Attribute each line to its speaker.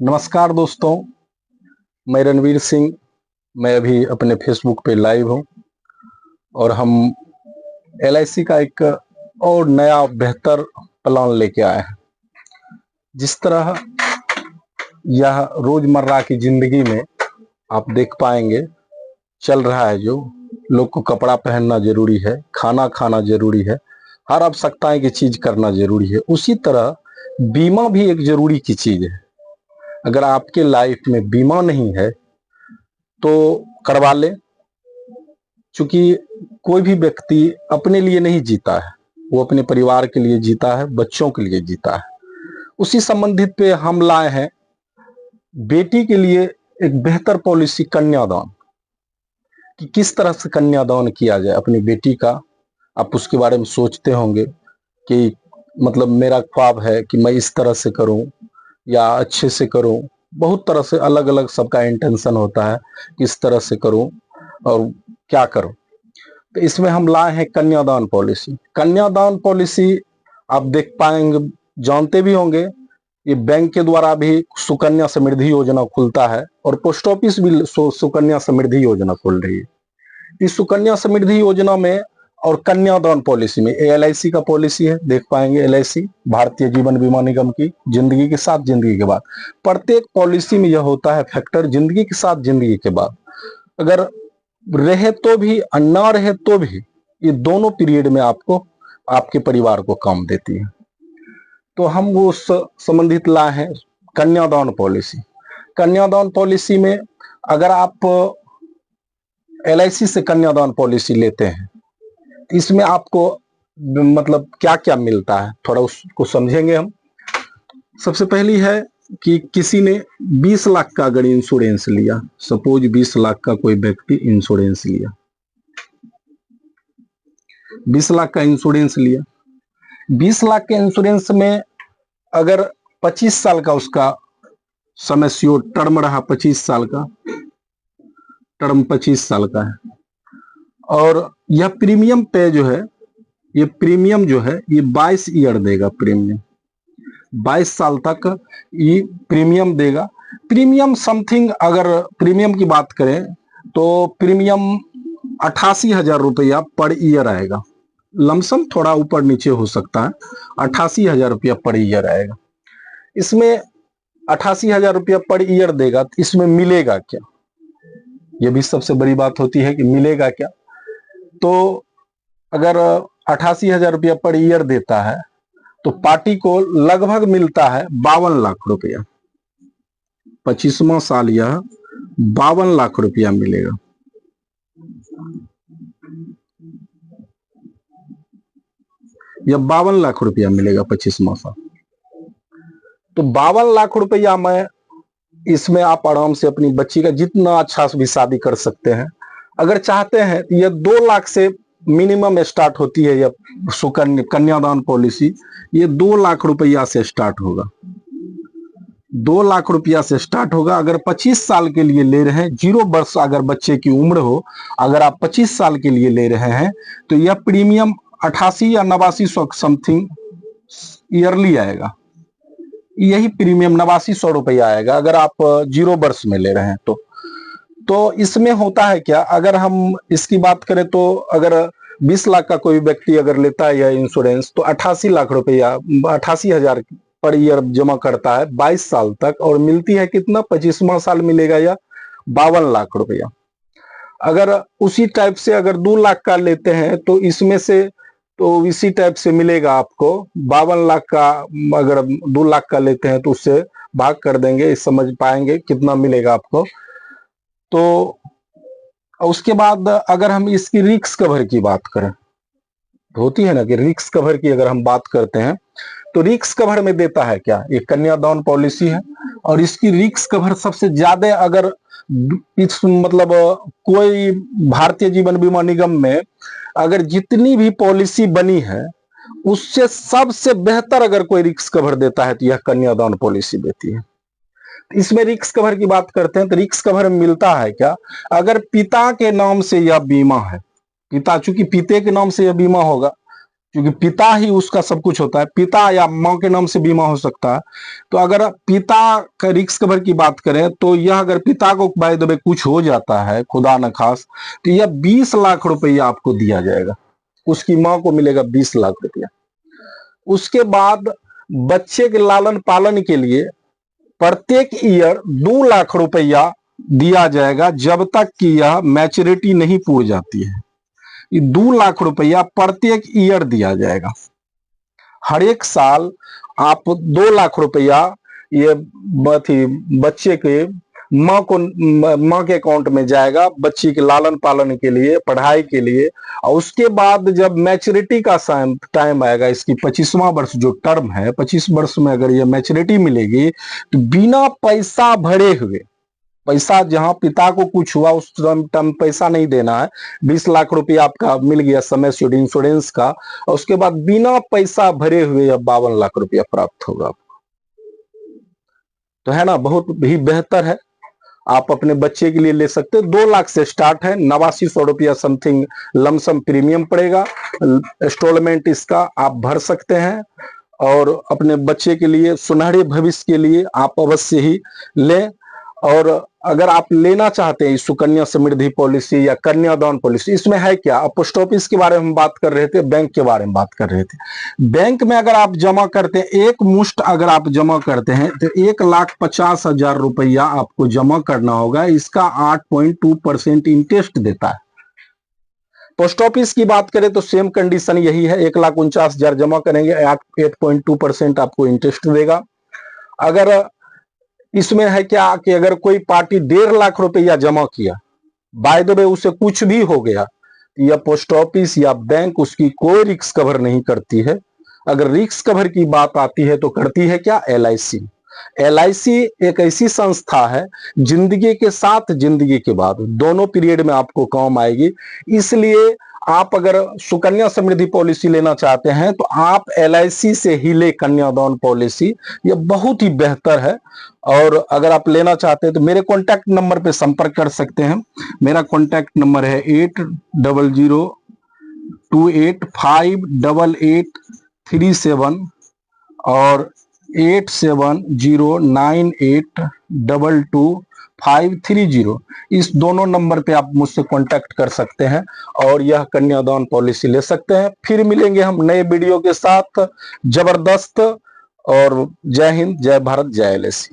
Speaker 1: नमस्कार दोस्तों, मैं रणवीर सिंह। मैं अभी अपने फेसबुक पे लाइव हूँ और हम एलआईसी का एक और नया बेहतर प्लान लेके आए हैं। जिस तरह यह रोजमर्रा की जिंदगी में आप देख पाएंगे चल रहा है, जो लोग को कपड़ा पहनना जरूरी है, खाना खाना जरूरी है, हर आवश्यकताएं की चीज करना जरूरी है, उसी तरह बीमा भी एक जरूरी की चीज है। अगर आपके लाइफ में बीमा नहीं है तो करवा लें, क्योंकि कोई भी व्यक्ति अपने लिए नहीं जीता है, वो अपने परिवार के लिए जीता है, बच्चों के लिए जीता है। उसी संबंधित पे हम लाए हैं बेटी के लिए एक बेहतर पॉलिसी, कन्यादान। कि किस तरह से कन्यादान किया जाए अपनी बेटी का। आप उसके बारे में सोचते होंगे कि मतलब मेरा ख्वाब है कि मैं इस तरह से करूं या अच्छे से करूं। बहुत तरह से अलग अलग सबका इंटेंशन होता है, किस तरह से करूं और क्या करूं। तो इसमें हम लाए हैं कन्यादान पॉलिसी। कन्यादान पॉलिसी आप देख पाएंगे, जानते भी होंगे, ये बैंक के द्वारा भी सुकन्या समृद्धि योजना खुलता है और पोस्ट ऑफिस भी सुकन्या समृद्धि योजना खोल रही है। इस सुकन्या समृद्धि योजना में और कन्यादान पॉलिसी में एलआईसी का पॉलिसी है, देख पाएंगे एलआईसी भारतीय जीवन बीमा निगम की, जिंदगी के साथ जिंदगी के बाद। प्रत्येक पॉलिसी में यह होता है फैक्टर, जिंदगी के साथ जिंदगी के बाद। अगर रहे तो भी और ना रहे तो भी ये दोनों पीरियड में आपको आपके परिवार को काम देती है। तो हम वो संबंधित लाए हैं कन्यादान पॉलिसी। कन्यादान पॉलिसी में अगर आप एलआईसी से कन्यादान पॉलिसी लेते हैं, इसमें आपको मतलब क्या क्या मिलता है, थोड़ा उसको समझेंगे हम। सबसे पहली है कि किसी ने 20 लाख का अगर इंश्योरेंस लिया, सपोज 20 लाख का कोई व्यक्ति इंश्योरेंस लिया, 20 लाख का इंश्योरेंस लिया, 20 लाख के इंश्योरेंस में अगर 25 साल का उसका समय श्योर टर्म रहा, 25 साल का टर्म 25 साल का है, और यह प्रीमियम पे जो है, ये प्रीमियम जो है ये 22 ईयर देगा। प्रीमियम 22 साल तक ये प्रीमियम देगा। प्रीमियम समथिंग, अगर प्रीमियम की बात करें तो प्रीमियम 88,000 रुपया पर ईयर आएगा। लमसम थोड़ा ऊपर नीचे हो सकता है, 88,000 रुपया पर ईयर आएगा। इसमें 88,000 रुपया पर ईयर देगा, तो इसमें मिलेगा क्या, यह भी सबसे बड़ी बात होती है कि मिलेगा क्या। तो अगर 88,000 रुपया पर ईयर देता है तो पार्टी को लगभग मिलता है 52 लाख रुपया। 25वां साल यह 52 लाख रुपया मिलेगा। यह 52 लाख रुपया मिलेगा 25वां साल। तो 52 लाख रुपया में इसमें आप आराम से अपनी बच्ची का जितना अच्छा भी शादी कर सकते हैं। अगर चाहते हैं तो यह 2 लाख से मिनिमम स्टार्ट होती है। यह कन्यादान पॉलिसी ये 2 लाख रुपया से स्टार्ट होगा, 2 लाख रुपया से स्टार्ट होगा। अगर 25 साल के लिए ले रहे हैं, 0 वर्ष अगर बच्चे की उम्र हो, अगर आप 25 साल के लिए ले रहे हैं तो यह प्रीमियम 88 या 8900 समथिंग ईयरली आएगा। यही प्रीमियम 8900 रुपया आएगा अगर आप 0 वर्ष में ले रहे हैं तो इसमें होता है क्या, अगर हम इसकी बात करें तो अगर 20 लाख का कोई व्यक्ति अगर लेता है यह इंश्योरेंस तो 88 लाख रुपया, 88,000 पर ईयर जमा करता है 22 साल तक, और मिलती है कितना, 25वां साल मिलेगा या 52 लाख रुपया। अगर उसी टाइप से अगर 2 लाख का लेते हैं तो इसमें से तो इसी टाइप से मिलेगा आपको 52 लाख का। अगर 2 लाख का लेते हैं तो उससे भाग कर देंगे, समझ पाएंगे कितना मिलेगा आपको। तो उसके बाद अगर हम इसकी रिस्क कवर की बात करें, होती है ना कि रिस्क कवर की अगर हम बात करते हैं तो रिस्क कवर में देता है क्या, ये कन्यादान पॉलिसी है। और इसकी रिस्क कवर सबसे ज्यादा, अगर इस मतलब कोई भारतीय जीवन बीमा निगम में अगर जितनी भी पॉलिसी बनी है उससे सबसे बेहतर अगर कोई रिस्क कवर देता है तो यह कन्यादान पॉलिसी देती है। इसमें रिस्क कवर की बात करते हैं तो रिस्क कवर में मिलता है क्या, अगर पिता के नाम से यह बीमा है, पिता चूंकि पिता के नाम से यह बीमा होगा, क्योंकि पिता ही उसका सब कुछ होता है, पिता या माँ के नाम से बीमा हो सकता है। तो अगर पिता का रिस्क कवर की बात करें तो यह अगर पिता को बाय द वे कुछ हो जाता है खुदा न खास, तो यह 20 लाख रुपया आपको दिया जाएगा, उसकी माँ को मिलेगा 20 लाख रुपया। उसके बाद बच्चे के लालन पालन के लिए प्रत्येक ईयर 2 लाख रुपया दिया जाएगा जब तक कि यह मैच्योरिटी नहीं पूरी जाती है। ये 2 लाख रुपया प्रत्येक ईयर दिया जाएगा। हर एक साल आप 2 लाख रुपया ये बच्चे के माँ के अकाउंट में जाएगा, बच्ची के लालन पालन के लिए, पढ़ाई के लिए। और उसके बाद जब मैच्योरिटी का टाइम आएगा, इसकी 25वां वर्ष जो टर्म है, 25 वर्ष में अगर ये मैच्योरिटी मिलेगी तो बिना पैसा भरे हुए, पैसा जहां पिता को कुछ हुआ उस टाइम पैसा नहीं देना है, 20 लाख रुपया आपका मिल गया समय से इंश्योरेंस का, और उसके बाद बिना पैसा भरे हुए अब 52 लाख रुपया प्राप्त होगा आपको। तो है ना, बहुत ही बेहतर है। आप अपने बच्चे के लिए ले सकते हैं। 2 लाख से स्टार्ट है, 8900 रुपया समथिंग लमसम प्रीमियम पड़ेगा, इंस्टॉलमेंट इसका आप भर सकते हैं। और अपने बच्चे के लिए सुनहरे भविष्य के लिए आप अवश्य ही लें। और अगर आप लेना चाहते हैं सुकन्या समृद्धि पॉलिसी या कन्यादान पॉलिसी, इसमें है क्या, पोस्ट ऑफिस के बारे में हम बात कर रहे थे, बैंक के बारे में बात कर रहे थे। बैंक में अगर आप जमा करते हैं, एक मुश्त अगर आप जमा करते हैं तो 1,50,000 रुपया आपको जमा करना होगा। इसका 8.2% इंटरेस्ट देता है। पोस्ट ऑफिस की बात करें तो सेम कंडीशन यही है, 1,49,000 जमा करेंगे, 8.2% आपको इंटरेस्ट देगा। अगर इसमें है क्या कि अगर कोई पार्टी 1.5 लाख रुपया जमा किया, बाय द वे उसे कुछ भी हो गया, या पोस्ट ऑफिस या बैंक उसकी कोई रिस्क कवर नहीं करती है। अगर रिस्क कवर की बात आती है तो करती है क्या, LIC। LIC एक ऐसी संस्था है, जिंदगी के साथ जिंदगी के बाद दोनों पीरियड में आपको काम आएगी। इसलिए आप अगर सुकन्या समृद्धि पॉलिसी लेना चाहते हैं तो आप LIC से ही ले कन्यादान पॉलिसी, ये बहुत ही बेहतर है। और अगर आप लेना चाहते हैं तो मेरे कॉन्टैक्ट नंबर पे संपर्क कर सकते हैं। मेरा कॉन्टैक्ट नंबर है 8002858837 और 8709822530। इस दोनों नंबर पे आप मुझसे कांटेक्ट कर सकते हैं और यह कन्यादान पॉलिसी ले सकते हैं। फिर मिलेंगे हम नए वीडियो के साथ। जबरदस्त। और जय हिंद, जय भारत, जय LIC।